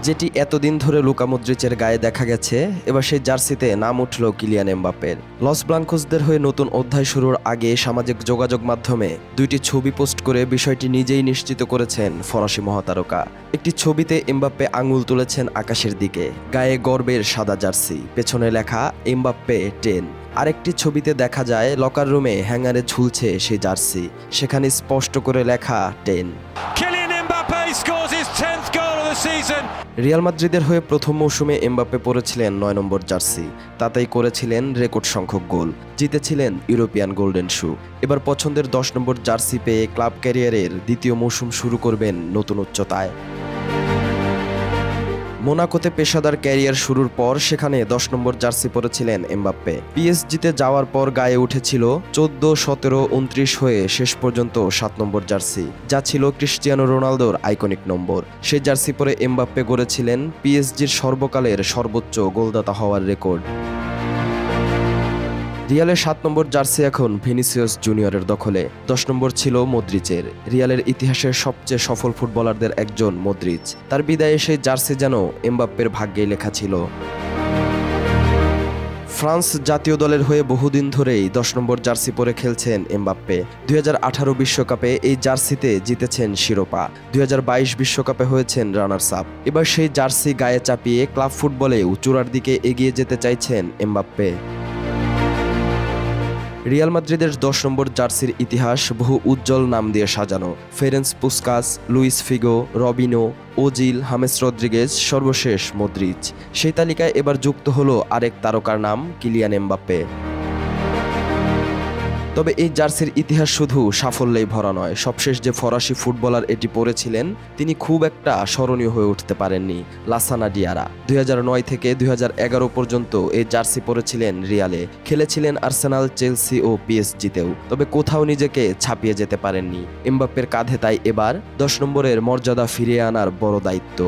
যেটি এতদিন ধরে লুকা মদ্রিচের গায়ে দেখা গেছে, এবার সেই জার্সিতে নাম উঠল কিলিয়ান এমবাপ্পের। লস ব্লাঙ্কোসদের হয়ে নতুন অধ্যায় শুরুর আগে সামাজিক যোগাযোগ মাধ্যমে দুইটি ছবি পোস্ট করে বিষয়টি নিজেই নিশ্চিত করেছেন ফরাসি মহাতারকা। একটি ছবিতে এমবাপ্পে আঙুল তুলেছেন আকাশের দিকে, গায়ে গর্বের সাদা জার্সি, পেছনে লেখা এমবাপ্পে 10। আরেকটি ছবিতে দেখা যায় লকার রুমে হ্যাঙ্গারে ঝুলছে সেই জার্সি, সেখানে স্পষ্ট করে লেখা 10। রিয়াল মাদ্রিদের হয়ে প্রথম মৌসুমে এমবাপ্পে পরেছিলেন 9 নম্বর জার্সি, তাতেই করেছিলেন রেকর্ড সংখ্যক গোল, জিতেছিলেন ইউরোপিয়ান গোল্ডেন শু। এবার পছন্দের 10 নম্বর জার্সি পেয়ে ক্লাব ক্যারিয়ারের দ্বিতীয় মৌসুম শুরু করবেন নতুন উচ্চতায়। মোনাকোতে পেশাদার ক্যারিয়ার শুরুর পর সেখানে 10 নম্বর জার্সি পরেছিলেন এমবাপ্পে। পিএসজিতে যাওয়ার পর গায়ে উঠেছিল 14, 17, 29 হয়ে শেষ পর্যন্ত 7 নম্বর জার্সি, যা ছিল ক্রিস্টিয়ানো রোনালদোর আইকনিক নম্বর। সেই জার্সি পরে এমবাপ্পে গড়েছিলেন পিএসজির সর্বকালের সর্বোচ্চ গোলদাতা হওয়ার রেকর্ড। রিয়ালের 7 নম্বর জার্সি এখন ভিনিসিয়াস জুনিয়রের দখলে, 10 নম্বর ছিল মদ্রিচের। রিয়ালের ইতিহাসের সবচেয়ে সফল ফুটবলারদের একজন মদ্রিচ, তার বিদায়ে সেই জার্সি যেন এমবাপ্পের ভাগ্যেই লেখা ছিল। ফ্রান্স জাতীয় দলের হয়ে বহুদিন ধরেই 10 নম্বর জার্সি পরে খেলছেন এমবাপ্পে। 2018 বিশ্বকাপে এই জার্সিতে জিতেছেন শিরোপা, 2022 বিশ্বকাপে হয়েছেন রানার্স আপ। এবার সেই জার্সি গায়ে চাপিয়ে ক্লাব ফুটবলেও চূড়ার দিকে এগিয়ে যেতে চাইছেন এমবাপ্পে। রিয়াল মাদ্রিদের 10 নম্বর জার্সির ইতিহাস বহু উজ্জ্বল নাম দিয়ে সাজানো। ফেরেন্স Puskas, Luis Figo, রবিনো, Ozil, James Rodriguez, সর্বশেষ মদ্রিচ। সেই তালিকায় এবার যুক্ত হলো আরেক তারকার নাম কিলিয়ান এমবাপ্পে। তবে এই জার্সির ইতিহাস শুধু সাফল্যেই ভরা নয়, সবশেষ যে ফরাসি ফুটবলার এটি পরেছিলেন তিনি খুব একটা স্মরণীয় হয়ে উঠতে পারেননি, লাসানা ডিয়ারা। 2009 থেকে 2011 পর্যন্ত এই জার্সি পরেছিলেন রিয়ালে, খেলেছিলেন আর্সেনাল, চেলসি ও পিএসজিতেও, তবে কোথাও নিজেকে ছাপিয়ে যেতে পারেননি। এমবাপ্পের কাঁধে তাই এবার 10 নম্বরের মর্যাদা ফিরিয়ে আনার বড় দায়িত্ব।